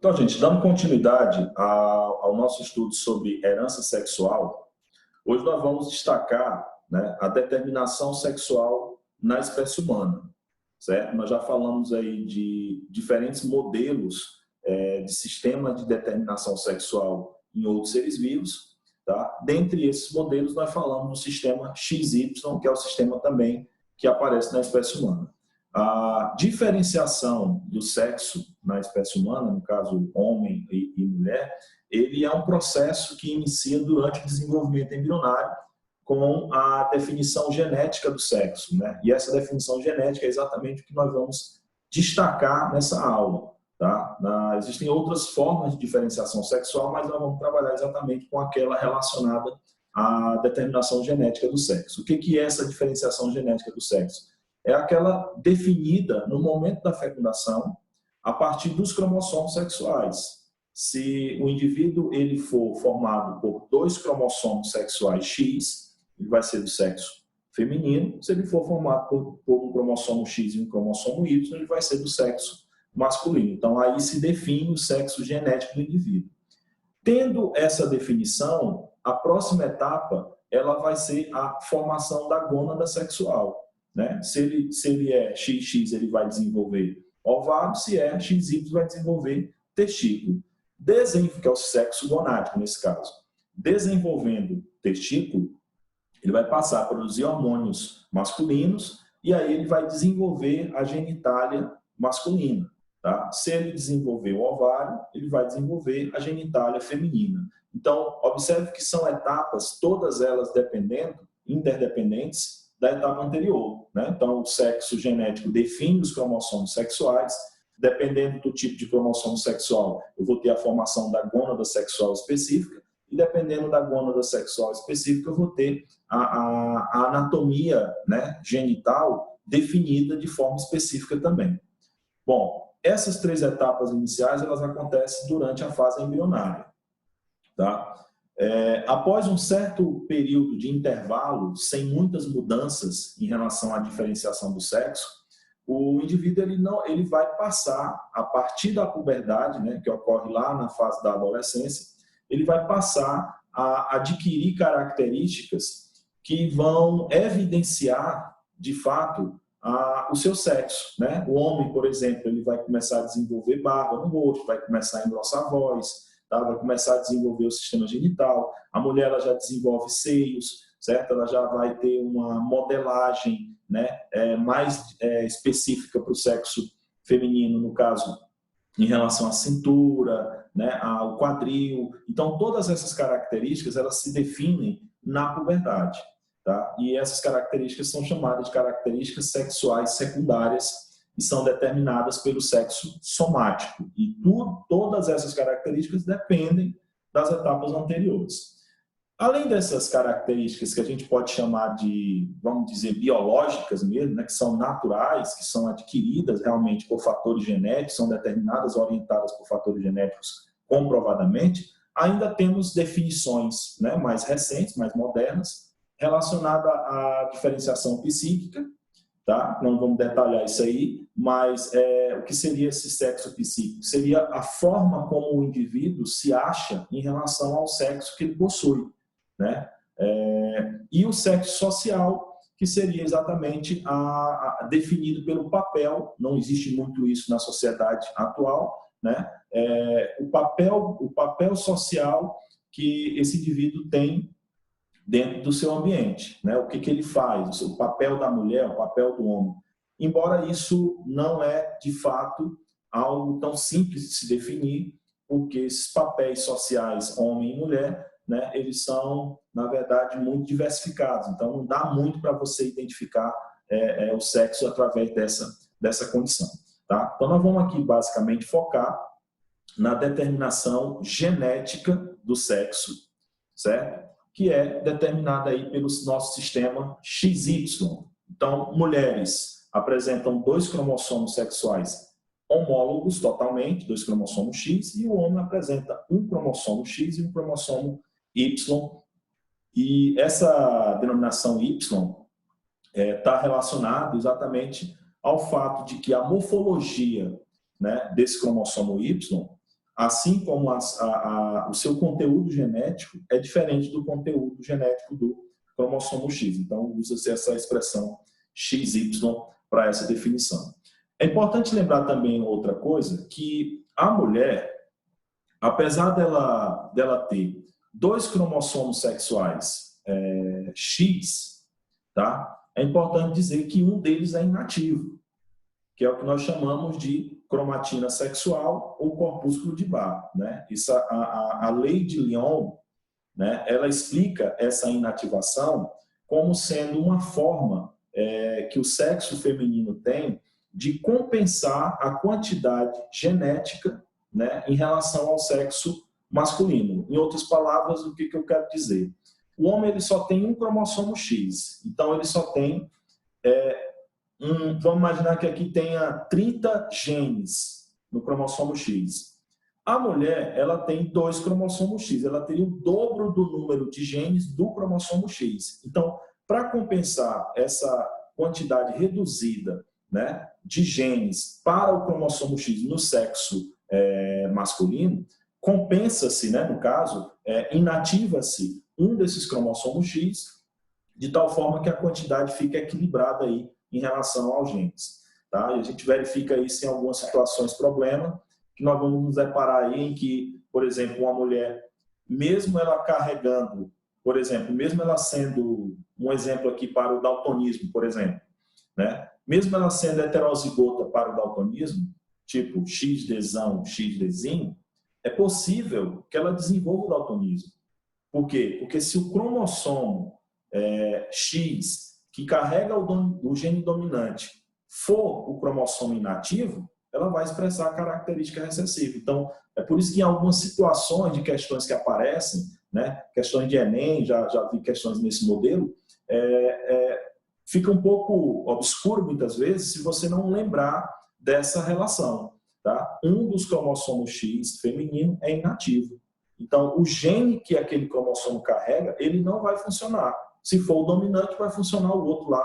Então, gente, dando continuidade ao nosso estudo sobre herança sexual, hoje nós vamos destacar, né, a determinação sexual na espécie humana, certo? Nós já falamos aí de diferentes modelos de sistema de determinação sexual em outros seres vivos, tá? Dentre esses modelos, nós falamos do sistema XY, que é o sistema também que aparece na espécie humana. A diferenciação do sexo na espécie humana, no caso homem e mulher, ele é um processo que inicia durante o desenvolvimento embrionário com a definição genética do sexo, né? E essa definição genética é exatamente o que nós vamos destacar nessa aula, tá? Existem outras formas de diferenciação sexual, mas nós vamos trabalhar exatamente com aquela relacionada à determinação genética do sexo. O que é essa diferenciação genética do sexo? É aquela definida no momento da fecundação a partir dos cromossomos sexuais. Se o indivíduo ele for formado por dois cromossomos sexuais X, ele vai ser do sexo feminino. Se ele for formado por um cromossomo X e um cromossomo Y, ele vai ser do sexo masculino. Então, aí se define o sexo genético do indivíduo. Tendo essa definição, a próxima etapa ela vai ser a formação da gônada sexual. Né? Se ele é XX, ele vai desenvolver ovário, se é XY, vai desenvolver testículo. Que é o sexo gonádico nesse caso. Desenvolvendo testículo, ele vai passar a produzir hormônios masculinos e aí ele vai desenvolver a genitália masculina. Tá? Se ele desenvolver o ovário, ele vai desenvolver a genitália feminina. Então, observe que são etapas, todas elas interdependentes, da etapa anterior. Né? Então, o sexo genético define os cromossomos sexuais. Dependendo do tipo de cromossomo sexual, eu vou ter a formação da gônada sexual específica. E dependendo da gônada sexual específica, eu vou ter a anatomia, né, genital definida de forma específica também. Bom, essas três etapas iniciais, elas acontecem durante a fase embrionária. Tá? Após um certo período de intervalo, sem muitas mudanças em relação à diferenciação do sexo, o indivíduo ele vai passar, a partir da puberdade, né, que ocorre lá na fase da adolescência, ele vai passar a adquirir características que vão evidenciar, de fato, o seu sexo. Né? O homem, por exemplo, ele vai começar a desenvolver barba no rosto, vai começar a engrossar a voz, tá? Vai começar a desenvolver o sistema genital. A mulher ela já desenvolve seios, certo? Ela já vai ter uma modelagem, né, mais específica para o sexo feminino, no caso, em relação à cintura, né, ao quadril. Então, todas essas características elas se definem na puberdade. Tá? E essas características são chamadas de características sexuais secundárias e são determinadas pelo sexo somático. E todas essas características dependem das etapas anteriores. Além dessas características que a gente pode chamar de, vamos dizer, biológicas mesmo, né, que são naturais, que são adquiridas realmente por fatores genéticos, são determinadas, orientadas por fatores genéticos comprovadamente, ainda temos definições, né, mais recentes, mais modernas, relacionada à diferenciação psíquica, tá? Não vamos detalhar isso aí, mas o que seria esse sexo psíquico? Seria a forma como o indivíduo se acha em relação ao sexo que ele possui, né? E o sexo social, que seria exatamente definido pelo papel, não existe muito isso na sociedade atual, né? O papel social que esse indivíduo tem dentro do seu ambiente, né? O que ele faz, o papel da mulher, o papel do homem. Embora isso não é, de fato, algo tão simples de se definir, porque esses papéis sociais, homem e mulher, né, eles são, na verdade, muito diversificados. Então, não dá muito para você identificar o sexo através dessa condição. Tá? Então, nós vamos aqui, basicamente, focar na determinação genética do sexo, certo? Que é determinada aí pelo nosso sistema XY. Então, mulheres apresentam dois cromossomos sexuais homólogos totalmente, dois cromossomos X, e o homem apresenta um cromossomo X e um cromossomo Y. E essa denominação Y está relacionada exatamente ao fato de que a morfologia, né, desse cromossomo Y assim como o seu conteúdo genético é diferente do conteúdo genético do cromossomo X. Então, usa-se essa expressão XY para essa definição. É importante lembrar também outra coisa, que a mulher, apesar dela ter dois cromossomos sexuais X, tá? É importante dizer que um deles é inativo, que é o que nós chamamos de cromatina sexual ou corpúsculo de Barr, né? Isso, a lei de Lyon, né, ela explica essa inativação como sendo uma forma que o sexo feminino tem de compensar a quantidade genética, né, em relação ao sexo masculino. Em outras palavras, o que eu quero dizer? O homem ele só tem um cromossomo X, então ele só tem vamos imaginar que aqui tenha 30 genes no cromossomo X. A mulher, ela tem 2 cromossomos X, ela teria o dobro do número de genes do cromossomo X. Então, para compensar essa quantidade reduzida, né, de genes para o cromossomo X no sexo masculino, compensa-se, né, no caso, inativa-se um desses cromossomos X, de tal forma que a quantidade fica equilibrada aí em relação aos genes. Tá? E a gente verifica isso em algumas situações problema, que nós vamos nos deparar aí em que, por exemplo, uma mulher, mesmo ela carregando, por exemplo, mesmo ela sendo, um exemplo aqui para o daltonismo, por exemplo, né? Mesmo ela sendo heterozigota para o daltonismo, tipo XDzão, XDzinho, é possível que ela desenvolva o daltonismo. Por quê? Porque se o cromossomo X que carrega o gene dominante for o cromossomo inativo, ela vai expressar a característica recessiva. Então, é por isso que em algumas situações de questões que aparecem, né, questões de Enem, já vi questões nesse modelo, fica um pouco obscuro muitas vezes se você não lembrar dessa relação. Tá? Um dos cromossomos X feminino é inativo. Então, o gene que aquele cromossomo carrega, ele não vai funcionar. Se for o dominante, vai funcionar o outro lá,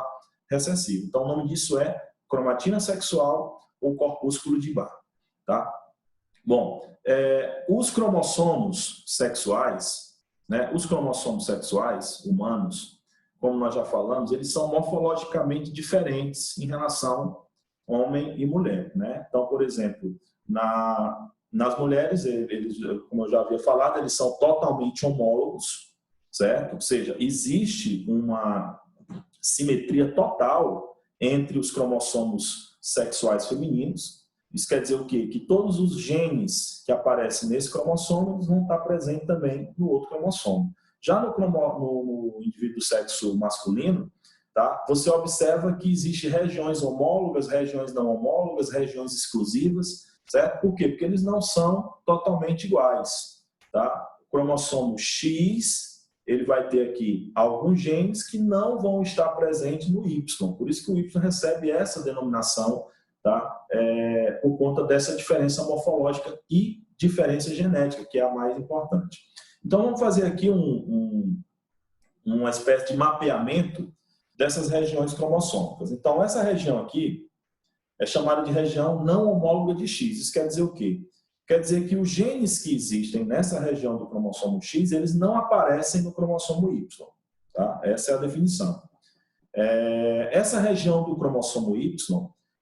recessivo. Então, o nome disso é cromatina sexual ou corpúsculo de Barr. Tá? Bom, os cromossomos sexuais, né, os cromossomos sexuais humanos, como nós já falamos, eles são morfologicamente diferentes em relação homem e mulher. Né? Então, por exemplo, nas mulheres, eles, como eu já havia falado, eles são totalmente homólogos, certo? Ou seja, existe uma simetria total entre os cromossomos sexuais femininos. Isso quer dizer o quê? Que todos os genes que aparecem nesse cromossomo eles vão estar presentes também no outro cromossomo. Já no indivíduo do sexo masculino, tá? Você observa que existem regiões homólogas, regiões não homólogas, regiões exclusivas, certo? Por quê? Porque eles não são totalmente iguais. Tá? O cromossomo X ele vai ter aqui alguns genes que não vão estar presentes no Y. Por isso que o Y recebe essa denominação, tá? Por conta dessa diferença morfológica e diferença genética, que é a mais importante. Então, vamos fazer aqui uma espécie de mapeamento dessas regiões cromossômicas. Então, essa região aqui é chamada de região não homóloga de X. Isso quer dizer o quê? Quer dizer que os genes que existem nessa região do cromossomo X, eles não aparecem no cromossomo Y. Tá? Essa é a definição. Essa região do cromossomo Y,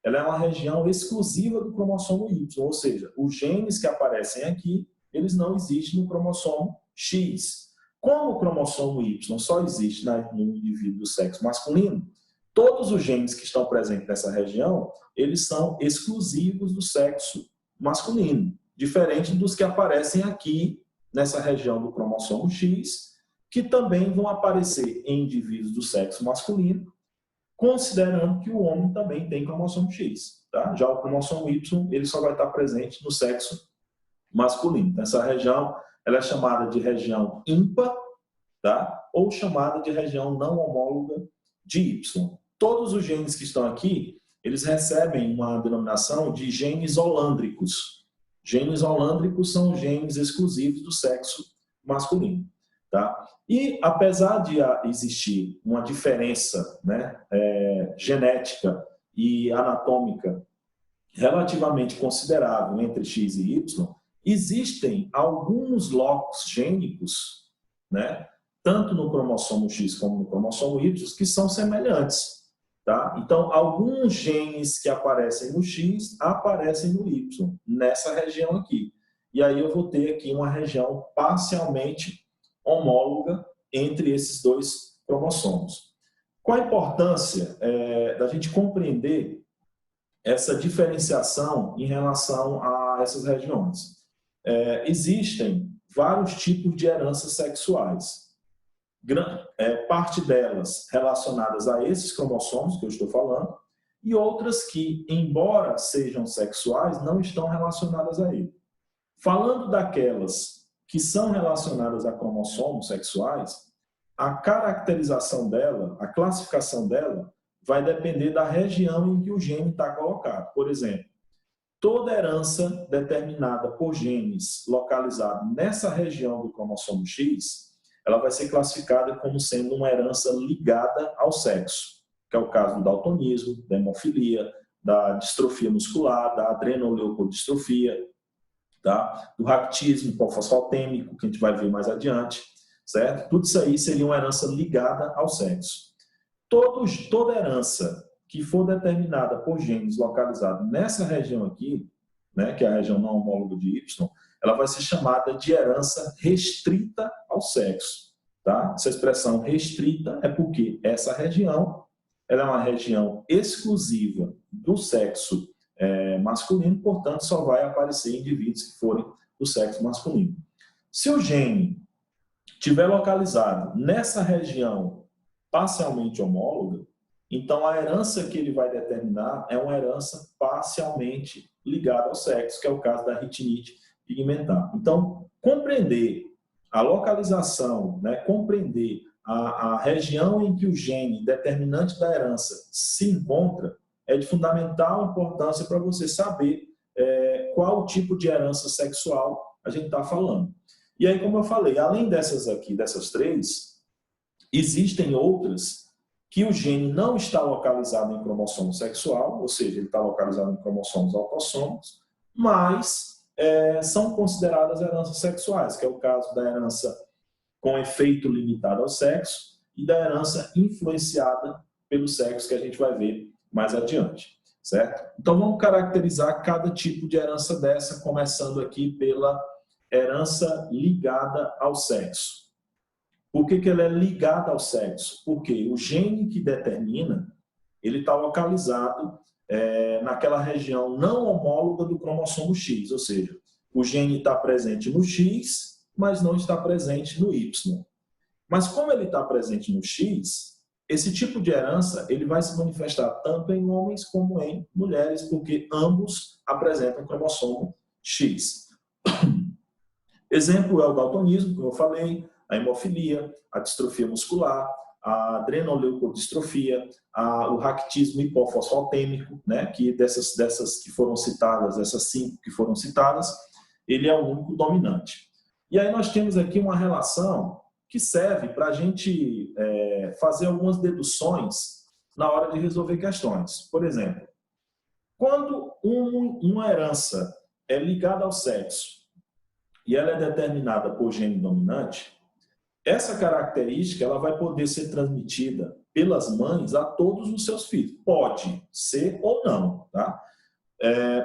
ela é uma região exclusiva do cromossomo Y, ou seja, os genes que aparecem aqui, eles não existem no cromossomo X. Como o cromossomo Y só existe no indivíduo do sexo masculino, todos os genes que estão presentes nessa região, eles são exclusivos do sexo masculino, diferente dos que aparecem aqui nessa região do cromossomo X, que também vão aparecer em indivíduos do sexo masculino, considerando que o homem também tem cromossomo X. Tá? Já o cromossomo Y, ele só vai estar presente no sexo masculino. Então, essa região ela é chamada de região ímpar, tá? Ou chamada de região não homóloga de Y. Todos os genes que estão aqui, eles recebem uma denominação de genes holândricos. Genes holândricos são genes exclusivos do sexo masculino. Tá? E, apesar de existir uma diferença, né, genética e anatômica relativamente considerável entre X e Y, existem alguns locos gênicos, né, tanto no cromossomo X como no cromossomo Y, que são semelhantes. Tá? Então, alguns genes que aparecem no X aparecem no Y, nessa região aqui. E aí eu vou ter aqui uma região parcialmente homóloga entre esses dois cromossomos. Qual a importância da gente compreender essa diferenciação em relação a essas regiões? Existem vários tipos de heranças sexuais. Parte delas relacionadas a esses cromossomos que eu estou falando, e outras que, embora sejam sexuais, não estão relacionadas a ele. Falando daquelas que são relacionadas a cromossomos sexuais, a caracterização dela, a classificação dela, vai depender da região em que o gene está colocado. Por exemplo, toda herança determinada por genes localizados nessa região do cromossomo X, ela vai ser classificada como sendo uma herança ligada ao sexo, que é o caso do daltonismo, da hemofilia, da distrofia muscular, da adrenoleucodistrofia, tá? Do raquitismo hipofosfatêmico, que a gente vai ver mais adiante, certo? Tudo isso aí seria uma herança ligada ao sexo. Toda herança que for determinada por genes localizados nessa região aqui, né, que é a região não homóloga de Y, ela vai ser chamada de herança restrita ao sexo. Tá? Essa expressão restrita é porque essa região ela é uma região exclusiva do sexo masculino, portanto, só vai aparecer indivíduos que forem do sexo masculino. Se o gene estiver localizado nessa região parcialmente homóloga, então a herança que ele vai determinar é uma herança parcialmente ligada ao sexo, que é o caso da retinite pigmentar. Então, compreender a localização, né, compreender a região em que o gene determinante da herança se encontra, é de fundamental importância para você saber qual tipo de herança sexual a gente está falando. E aí, como eu falei, além dessas aqui, dessas três, existem outras que o gene não está localizado em cromossomo sexual, ou seja, ele está localizado em cromossomos autossômos, mas são consideradas heranças sexuais, que é o caso da herança com efeito limitado ao sexo e da herança influenciada pelo sexo, que a gente vai ver mais adiante, certo? Então, vamos caracterizar cada tipo de herança dessa, começando aqui pela herança ligada ao sexo. Por que ela é ligada ao sexo? Porque o gene que determina, ele está localizado naquela região não homóloga do cromossomo X, ou seja, o gene está presente no X, mas não está presente no Y. Mas como ele está presente no X, esse tipo de herança ele vai se manifestar tanto em homens como em mulheres, porque ambos apresentam cromossomo X. Exemplo é o daltonismo, como eu falei, a hemofilia, a distrofia muscular, a adrenoleucodistrofia, o raquitismo hipofosfatêmico, né, que dessas que foram citadas, essas 5 que foram citadas, ele é o único dominante. E aí nós temos aqui uma relação que serve para a gente fazer algumas deduções na hora de resolver questões. Por exemplo, quando uma herança é ligada ao sexo e ela é determinada por gene dominante, essa característica ela vai poder ser transmitida pelas mães a todos os seus filhos. Pode ser ou não, tá?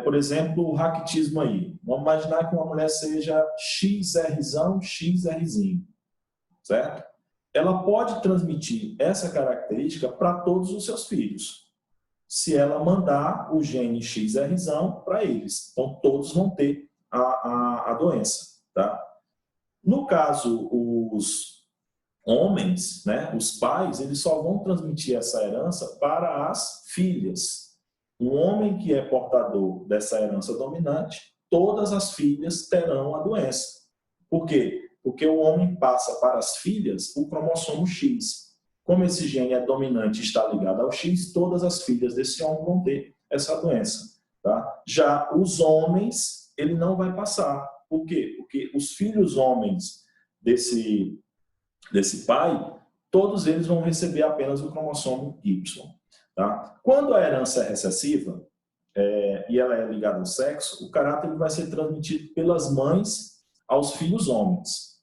Por exemplo, o raquitismo aí. Vamos imaginar que uma mulher seja XRzão, XRzinho, certo? Ela pode transmitir essa característica para todos os seus filhos, se ela mandar o gene XRzão para eles. Então, todos vão ter a doença, tá? No caso, os homens, né, os pais, eles só vão transmitir essa herança para as filhas. Um homem que é portador dessa herança dominante, todas as filhas terão a doença. Por quê? Porque o homem passa para as filhas o cromossomo X. Como esse gene é dominante e está ligado ao X, todas as filhas desse homem vão ter essa doença. Tá? Já os homens, ele não vai passar. Por quê? Porque os filhos homens desse pai, todos eles vão receber apenas o cromossomo Y. Tá? Quando a herança é recessiva, e ela é ligada ao sexo, o caráter ele vai ser transmitido pelas mães aos filhos homens,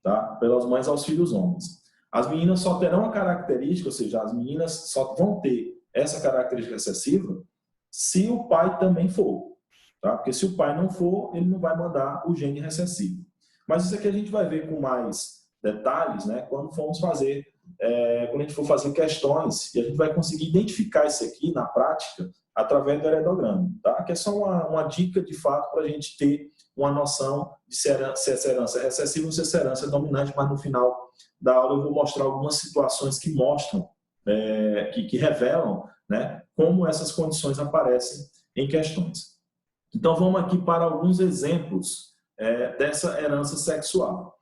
tá? Pelas mães aos filhos homens. As meninas só terão a característica, ou seja, as meninas só vão ter essa característica recessiva se o pai também for, tá? Porque se o pai não for, ele não vai mandar o gene recessivo. Mas isso aqui a gente vai ver com mais detalhes, né? Quando a gente for fazer questões, e a gente vai conseguir identificar isso aqui na prática através do heredograma, tá? Que é só uma dica de fato para a gente ter uma noção de se essa herança é recessiva ou se essa herança é dominante, mas no final da aula eu vou mostrar algumas situações que mostram, que revelam, né, como essas condições aparecem em questões. Então vamos aqui para alguns exemplos dessa herança sexual.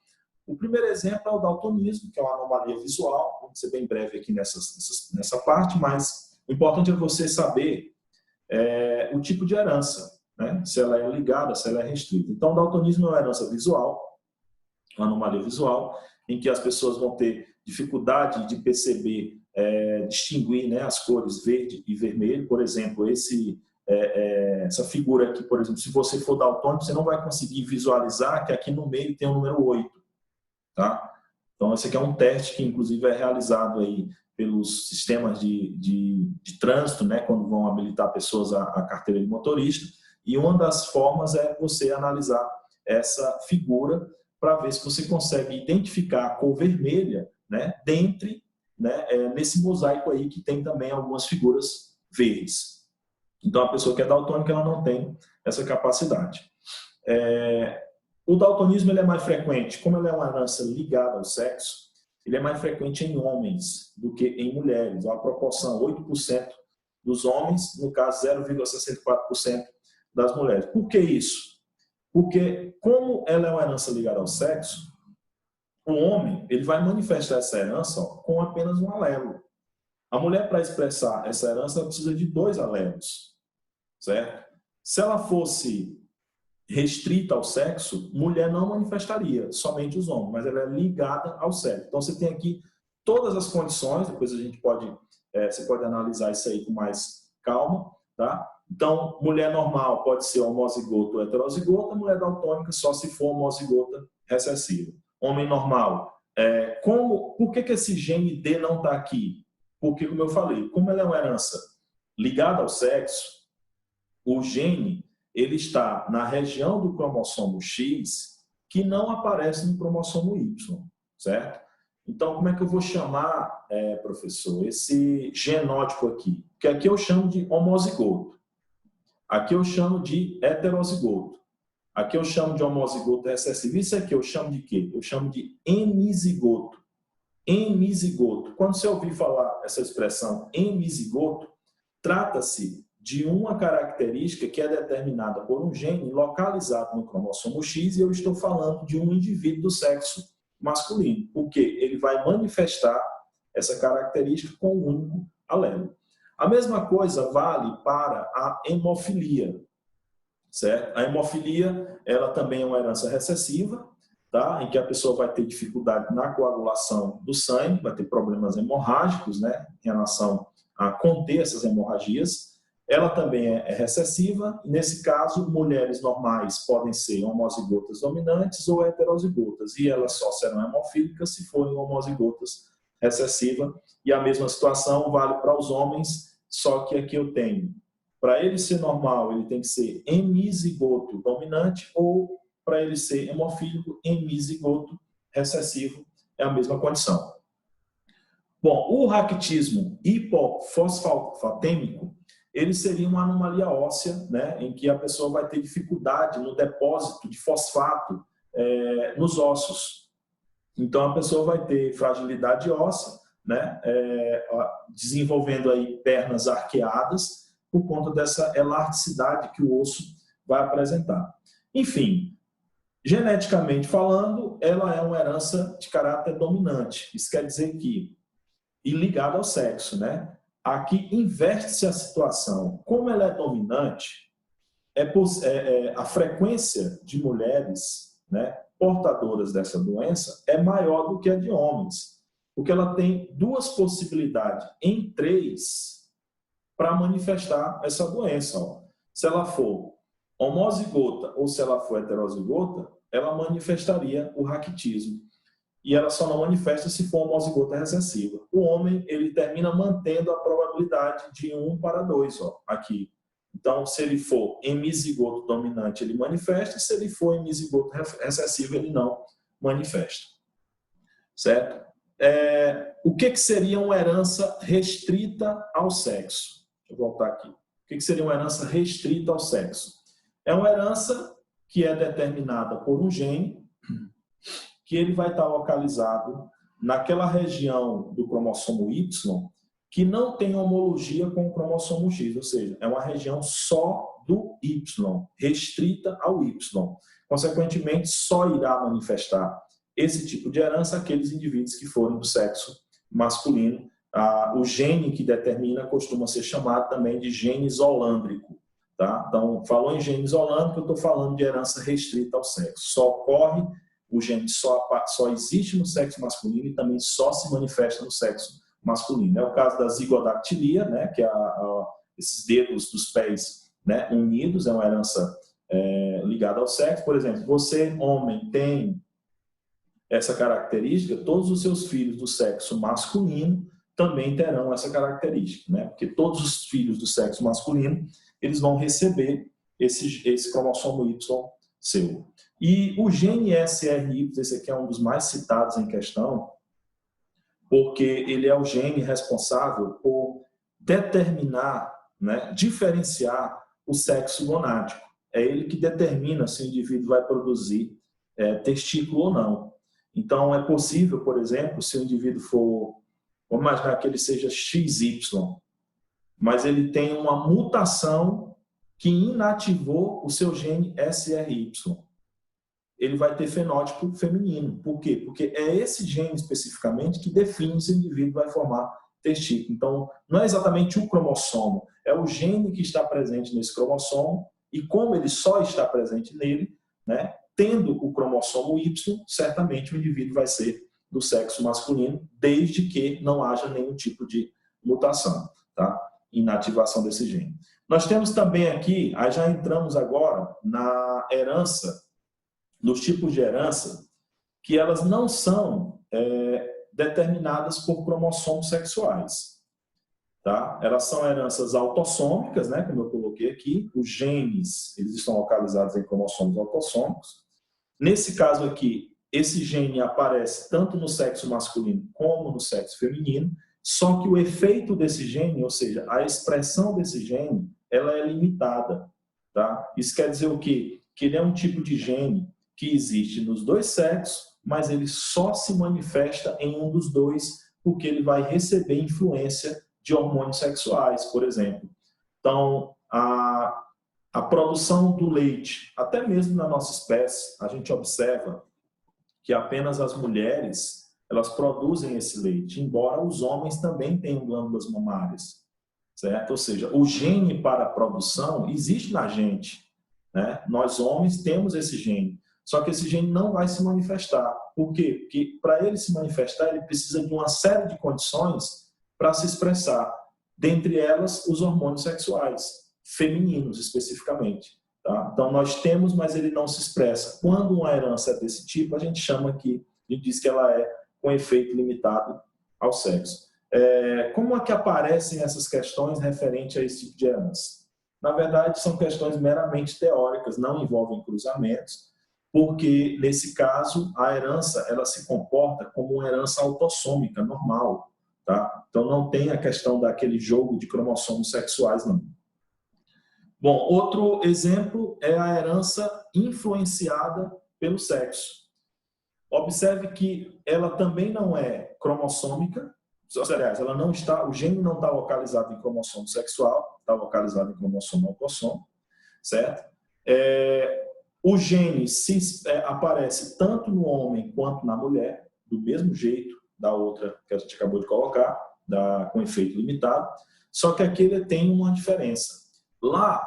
O primeiro exemplo é o daltonismo, que é uma anomalia visual. Vamos ser bem breve aqui nessa parte, mas o importante é você saber o tipo de herança, né? Se ela é ligada, se ela é restrita. Então, o daltonismo é uma herança visual, uma anomalia visual, em que as pessoas vão ter dificuldade de perceber, distinguir, né, as cores verde e vermelho. Por exemplo, essa figura aqui, por exemplo, se você for daltônico, você não vai conseguir visualizar que aqui no meio tem o número 8. Tá? Então, esse aqui é um teste que, inclusive, é realizado aí pelos sistemas de trânsito, né, quando vão habilitar pessoas à carteira de motorista. E uma das formas é você analisar essa figura para ver se você consegue identificar a cor vermelha, né, nesse mosaico aí que tem também algumas figuras verdes. Então, a pessoa que é daltônica, ela não tem essa capacidade. O daltonismo ele é mais frequente, como ele é uma herança ligada ao sexo, ele é mais frequente em homens do que em mulheres. A proporção 8% dos homens, no caso 0,64% das mulheres. Por que isso? Porque como ela é uma herança ligada ao sexo, o homem ele vai manifestar essa herança com apenas um alelo. A mulher, para expressar essa herança, ela precisa de 2 alelos, certo? Se ela fosse restrita ao sexo, mulher não manifestaria, somente os homens, mas ela é ligada ao sexo. Então, você tem aqui todas as condições, depois a gente você pode analisar isso aí com mais calma, tá? Então, mulher normal pode ser homozigota ou heterozigota, mulher daltônica só se for homozigota recessiva. Homem normal, por que esse gene D não está aqui? Porque, como eu falei, como ela é uma herança ligada ao sexo, o gene ele está na região do cromossomo X que não aparece no cromossomo Y, certo? Então, como é que eu vou chamar, professor, esse genótipo aqui? Que aqui eu chamo de homozigoto. Aqui eu chamo de heterozigoto. Aqui eu chamo de homozigoto recessivo. Isso aqui eu chamo de quê? Eu chamo de hemizigoto. Hemizigoto. Quando você ouvir falar essa expressão hemizigoto, trata-se de uma característica que é determinada por um gene localizado no cromossomo X, e eu estou falando de um indivíduo do sexo masculino, porque ele vai manifestar essa característica com um único alelo. A mesma coisa vale para a hemofilia, certo? A hemofilia, ela também é uma herança recessiva, tá? Em que a pessoa vai ter dificuldade na coagulação do sangue, vai ter problemas hemorrágicos, né, em relação a conter essas hemorragias. Ela também é recessiva. Nesse caso, mulheres normais podem ser homozigotas dominantes ou heterozigotas, e elas só serão hemofílicas se forem homozigotas recessivas. E a mesma situação vale para os homens, só que aqui eu tenho, para ele ser normal, ele tem que ser hemizigoto dominante, ou para ele ser hemofílico, hemizigoto recessivo, é a mesma condição. Bom, o raquitismo hipofosfatêmico, ele seria uma anomalia óssea, né, em que a pessoa vai ter dificuldade no depósito de fosfato nos ossos. Então, a pessoa vai ter fragilidade óssea, né, desenvolvendo aí pernas arqueadas por conta dessa elasticidade que o osso vai apresentar. Enfim, geneticamente falando, ela é uma herança de caráter dominante. Isso quer dizer que, e ligada ao sexo, né? Aqui inverte-se a situação. Como ela é dominante, a frequência de mulheres, né, portadoras dessa doença é maior do que a de homens, porque ela tem 2 possibilidades em 3 para manifestar essa doença. Ó. Se ela for homozigota ou se ela for heterozigota, ela manifestaria o raquitismo. E ela só não manifesta se for homozigota recessiva. O homem, ele termina mantendo a probabilidade de 1 para 2, ó, aqui. Então, se ele for hemizigoto dominante, ele manifesta, se ele for hemizigoto recessivo, ele não manifesta. Certo? O que seria uma herança restrita ao sexo? Deixa eu voltar aqui. O que seria uma herança restrita ao sexo? É uma herança que é determinada por um gene, que ele vai estar localizado naquela região do cromossomo Y que não tem homologia com o cromossomo X, ou seja, é uma região só do Y, restrita ao Y. Consequentemente, só irá manifestar esse tipo de herança aqueles indivíduos que forem do sexo masculino. O gene que determina costuma ser chamado também de gene isolândrico. Tá? Então, falou em gene isolândrico, eu estou falando de herança restrita ao sexo. Só ocorre, o gene só existe no sexo masculino e também só se manifesta no sexo masculino. É o caso da zigodactilia, né, que é esses dedos dos pés, né, unidos, é uma herança ligada ao sexo. Por exemplo, você, homem, tem essa característica, todos os seus filhos do sexo masculino também terão essa característica, né? Porque todos os filhos do sexo masculino, eles vão receber esse cromossomo Y seu. E o gene SRY, esse aqui é um dos mais citados em questão, porque ele é o gene responsável por determinar, né, diferenciar o sexo gonádico. É ele que determina se o indivíduo vai produzir testículo ou não. Então, é possível, por exemplo, se o indivíduo for, vamos imaginar que ele seja XY, mas ele tem uma mutação que inativou o seu gene SRY. Ele vai ter fenótipo feminino. Por quê? Porque é esse gene especificamente que define se o indivíduo vai formar testículo. Então, não é exatamente o cromossomo, é o gene que está presente nesse cromossomo, e como ele só está presente nele, né, tendo o cromossomo Y, certamente o indivíduo vai ser do sexo masculino, desde que não haja nenhum tipo de mutação, tá? Inativação desse gene. Nós temos também aqui, aí já entramos agora na herança, nos tipos de herança, que elas não são determinadas por cromossomos sexuais. Tá? Elas são heranças autossômicas, né, como eu coloquei aqui. Os genes, eles estão localizados em cromossomos autossômicos. Nesse caso aqui, esse gene aparece tanto no sexo masculino como no sexo feminino, só que o efeito desse gene, ou seja, a expressão desse gene, ela é limitada. Tá? Isso quer dizer o quê? Que ele é um tipo de gene que existe nos dois sexos, mas ele só se manifesta em um dos dois, porque ele vai receber influência de hormônios sexuais, por exemplo. Então, a produção do leite, até mesmo na nossa espécie, a gente observa que apenas as mulheres elas produzem esse leite, embora os homens também tenham glândulas mamárias, certo? Ou seja, o gene para a produção existe na gente, né? Nós homens temos esse gene, só que esse gene não vai se manifestar. Por quê? Porque para ele se manifestar, ele precisa de uma série de condições para se expressar, dentre elas os hormônios sexuais, femininos especificamente. Tá? Então nós temos, mas ele não se expressa. Quando uma herança é desse tipo, a gente chama aqui, a gente diz que ela é com efeito limitado ao sexo. Como é que aparecem essas questões referentes a esse tipo de herança? Na verdade, são questões meramente teóricas, não envolvem cruzamentos, porque nesse caso a herança ela se comporta como uma herança autossômica normal. Tá? Então não tem a questão daquele jogo de cromossomos sexuais, não. Bom, outro exemplo é a herança influenciada pelo sexo. Observe que ela também não é cromossômica, aliás, ela não está, o gene não está localizado em cromossomo sexual, está localizado em cromossomo autossômico, certo? O gene aparece tanto no homem quanto na mulher, do mesmo jeito da outra que a gente acabou de colocar, com efeito limitado, só que aqui ele tem uma diferença. Lá,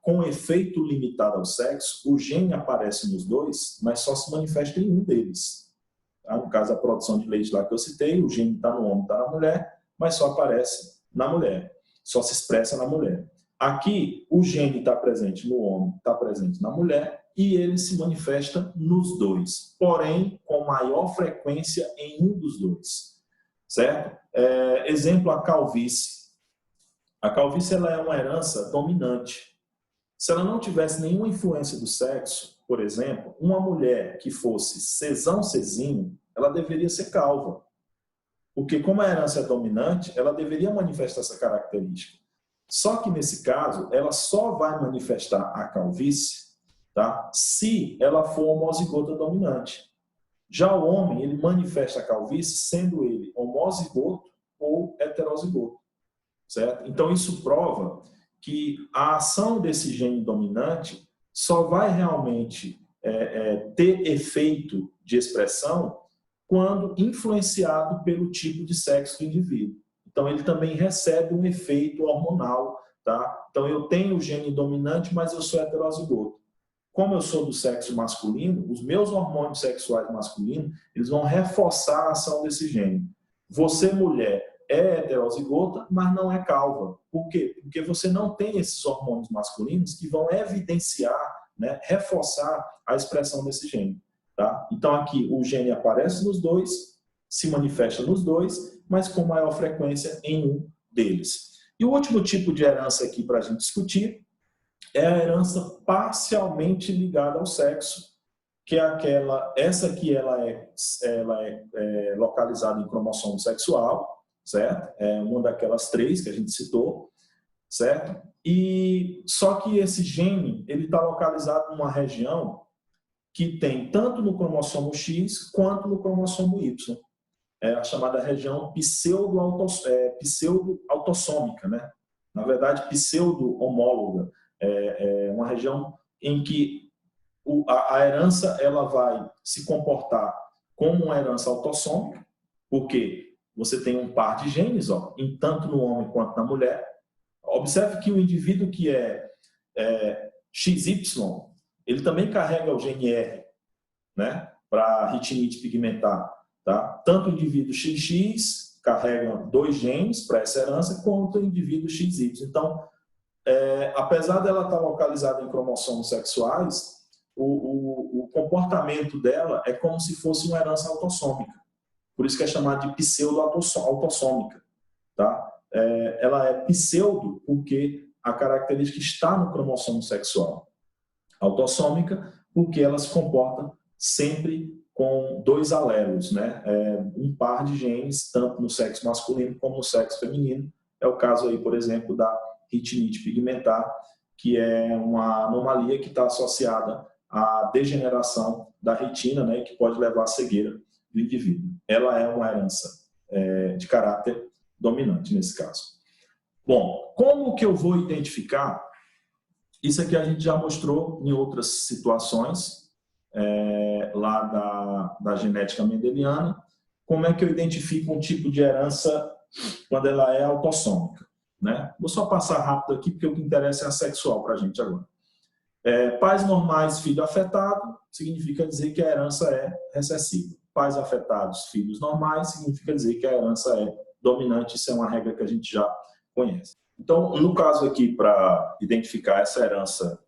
com efeito limitado ao sexo, o gene aparece nos dois, mas só se manifesta em um deles. Tá? No caso, a produção de leite lá que eu citei, o gene está no homem, está na mulher, mas só aparece na mulher, só se expressa na mulher. Aqui, o gene está presente no homem, está presente na mulher, e ele se manifesta nos dois, porém, com maior frequência em um dos dois, certo? Exemplo, a calvície. A calvície ela é uma herança dominante. Se ela não tivesse nenhuma influência do sexo, por exemplo, uma mulher que fosse cesão-cesinho, ela deveria ser calva. Porque como a herança é dominante, ela deveria manifestar essa característica. Só que nesse caso, ela só vai manifestar a calvície, tá? Se ela for homozigota dominante. Já o homem, ele manifesta a calvície sendo ele homozigoto ou heterozigoto, certo? Então isso prova que a ação desse gene dominante só vai realmente ter efeito de expressão quando influenciado pelo tipo de sexo do indivíduo. Então, ele também recebe um efeito hormonal, tá? Então, eu tenho o gene dominante, mas eu sou heterozigoto. Como eu sou do sexo masculino, os meus hormônios sexuais masculinos, eles vão reforçar a ação desse gene. Você, mulher, é heterozigota, mas não é calva. Por quê? Porque você não tem esses hormônios masculinos que vão evidenciar, né, reforçar a expressão desse gene. Tá? Então, aqui o gene aparece nos dois, se manifesta nos dois, mas com maior frequência em um deles. E o último tipo de herança aqui para a gente discutir é a herança parcialmente ligada ao sexo, que é aquela, essa aqui ela é localizada em cromossomo sexual, certo? É uma daquelas 3 que a gente citou, certo? E só que esse gene ele está localizado numa região que tem tanto no cromossomo X quanto no cromossomo Y. É a chamada região pseudo-autossômica, né? Na verdade, pseudo-homóloga. É uma região em que a herança ela vai se comportar como uma herança autossômica, porque você tem um par de genes, ó, tanto no homem quanto na mulher. Observe que o indivíduo que é XY, ele também carrega o gene R, né, para retinite pigmentar. Tá? Tanto o indivíduo XX carrega 2 genes para essa herança, quanto o indivíduo XY. Então, apesar dela estar localizada em cromossomos sexuais, o comportamento dela é como se fosse uma herança autossômica. Por isso que é chamada de pseudo-autossômica. Tá? Ela é pseudo porque a característica está no cromossomo sexual. Autossômica porque ela se comporta sempre com 2 alelos, né? Um par de genes, tanto no sexo masculino como no sexo feminino. É o caso aí, por exemplo, da retinite pigmentar, que é uma anomalia que está associada à degeneração da retina, né? Que pode levar à cegueira do indivíduo. Ela é uma herança de caráter dominante nesse caso. Bom, como que eu vou identificar? Isso aqui a gente já mostrou em outras situações, lá da genética mendeliana. Como é que eu identifico um tipo de herança quando ela é autossômica, né? Vou só passar rápido aqui, porque o que interessa é a sexual para a gente agora. Pais normais, filho afetado, significa dizer que a herança é recessiva. Pais afetados, filhos normais, significa dizer que a herança é dominante. Isso é uma regra que a gente já conhece. Então, no caso aqui, para identificar essa herança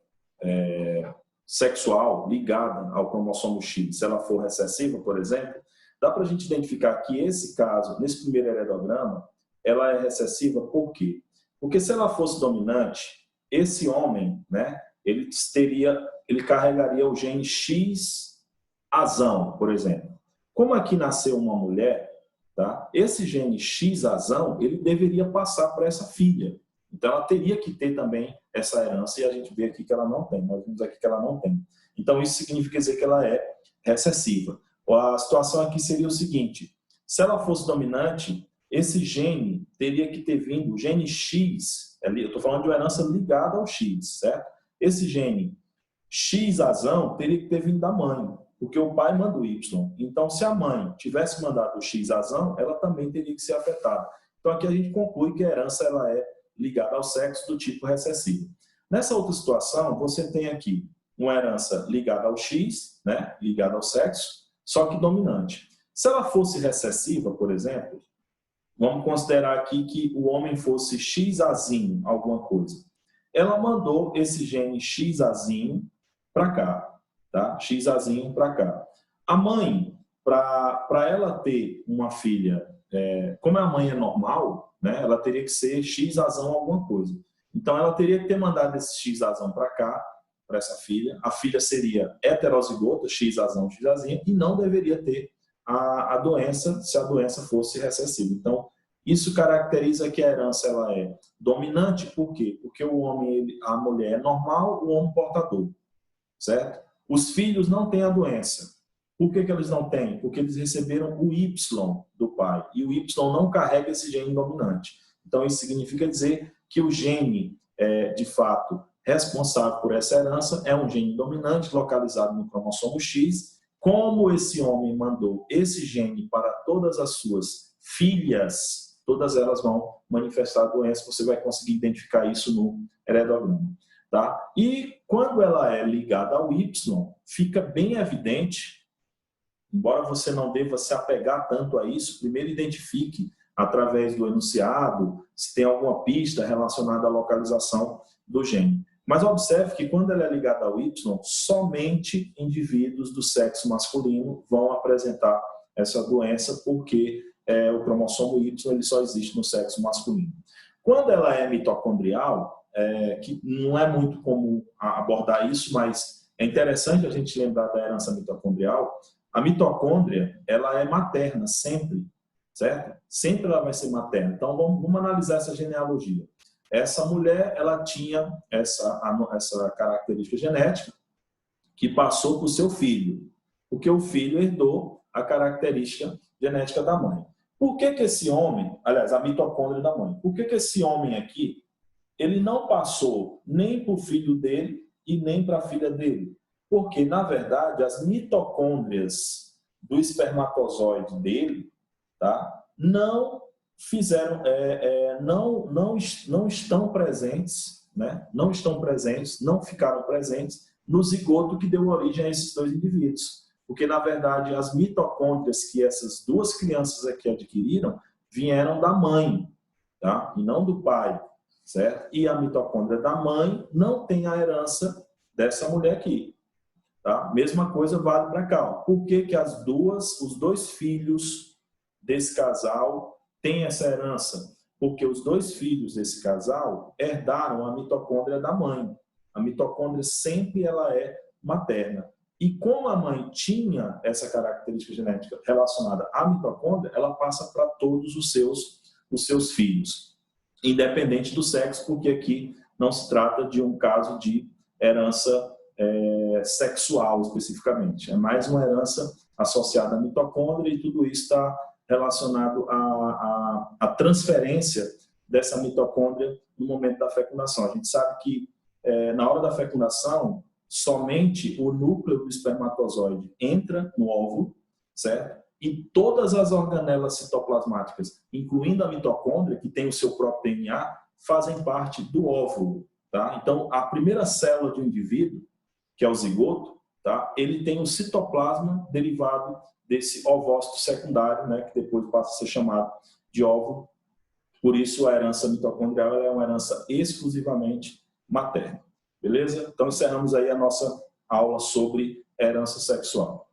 sexual ligada ao cromossomo X, se ela for recessiva, por exemplo, dá para a gente identificar que esse caso, nesse primeiro heredograma, ela é recessiva por quê? Porque se ela fosse dominante, esse homem, né, ele carregaria o gene X azão, por exemplo. Como aqui nasceu uma mulher, tá? Esse gene X azão, ele deveria passar para essa filha. Então, ela teria que ter também essa herança, e a gente vê aqui que ela não tem. Nós vimos aqui que ela não tem. Então, isso significa dizer que ela é recessiva. A situação aqui seria o seguinte: se ela fosse dominante, esse gene teria que ter vindo, o gene X, eu estou falando de uma herança ligada ao X, certo? Esse gene X azão teria que ter vindo da mãe, porque o pai manda o Y. Então, se a mãe tivesse mandado o X azão, ela também teria que ser afetada. Então, aqui a gente conclui que a herança ela é ligada ao sexo do tipo recessivo. Nessa outra situação, você tem aqui uma herança ligada ao X, né, ligada ao sexo, só que dominante. Se ela fosse recessiva, por exemplo, vamos considerar aqui que o homem fosse X azinho, alguma coisa. ela mandou esse gene XAzinho para cá, tá? XAzinho para cá. A mãe, para ela ter uma filha, como a mãe é normal, né, ela teria que ser XAzão alguma coisa. Então, ela teria que ter mandado esse XAzão para cá, para essa filha. A filha seria heterozigota, XAzão, XAzinho, e não deveria ter a doença, se a doença fosse recessiva. Então, isso caracteriza que a herança ela é dominante, por quê? Porque o homem, a mulher é normal, o homem portador, certo? Os filhos não têm a doença. Por que eles não têm? Porque eles receberam o Y do pai, e o Y não carrega esse gene dominante. Então, isso significa dizer que o gene, de fato, responsável por essa herança é um gene dominante localizado no cromossomo X. Como esse homem mandou esse gene para todas as suas filhas, todas elas vão manifestar a doença, você vai conseguir identificar isso no heredograma. Tá? E quando ela é ligada ao Y, fica bem evidente, embora você não deva se apegar tanto a isso, primeiro identifique através do enunciado se tem alguma pista relacionada à localização do gene. Mas observe que quando ela é ligada ao Y, somente indivíduos do sexo masculino vão apresentar essa doença, porque o cromossomo Y ele só existe no sexo masculino. Quando ela é mitocondrial, que não é muito comum abordar isso, mas é interessante a gente lembrar da herança mitocondrial. A mitocôndria ela é materna sempre, certo? Sempre ela vai ser materna. Então vamos analisar essa genealogia. Essa mulher ela tinha essa característica genética que passou para o seu filho, porque o filho herdou a característica genética da mãe. Por que esse homem, aliás, a mitocôndria da mãe, por que esse homem aqui, ele não passou nem para o filho dele e nem para a filha dele? Porque, na verdade, as mitocôndrias do espermatozoide dele, tá, não fizeram, não estão presentes, né? Não estão presentes, não ficaram presentes no zigoto que deu origem a esses dois indivíduos. Porque, na verdade, as mitocôndrias que essas duas crianças aqui adquiriram vieram da mãe, tá? E não do pai, certo? E a mitocôndria da mãe não tem a herança dessa mulher aqui, tá? Mesma coisa vale para cá. Por que que os dois filhos desse casal têm essa herança? Porque os dois filhos desse casal herdaram a mitocôndria da mãe. A mitocôndria sempre ela é materna. E como a mãe tinha essa característica genética relacionada à mitocôndria, ela passa para todos os seus filhos, independente do sexo, porque aqui não se trata de um caso de herança sexual especificamente. É mais uma herança associada à mitocôndria e tudo isso está relacionado à transferência dessa mitocôndria no momento da fecundação. A gente sabe que na hora da fecundação, somente o núcleo do espermatozoide entra no óvulo, certo? E todas as organelas citoplasmáticas, incluindo a mitocôndria, que tem o seu próprio DNA, fazem parte do óvulo, tá? Então, a primeira célula do indivíduo, que é o zigoto, tá? Ele tem um citoplasma derivado desse ovócito secundário, né? Que depois passa a ser chamado de óvulo. Por isso, a herança mitocondrial é uma herança exclusivamente materna. Beleza? Então, encerramos aí a nossa aula sobre herança sexual.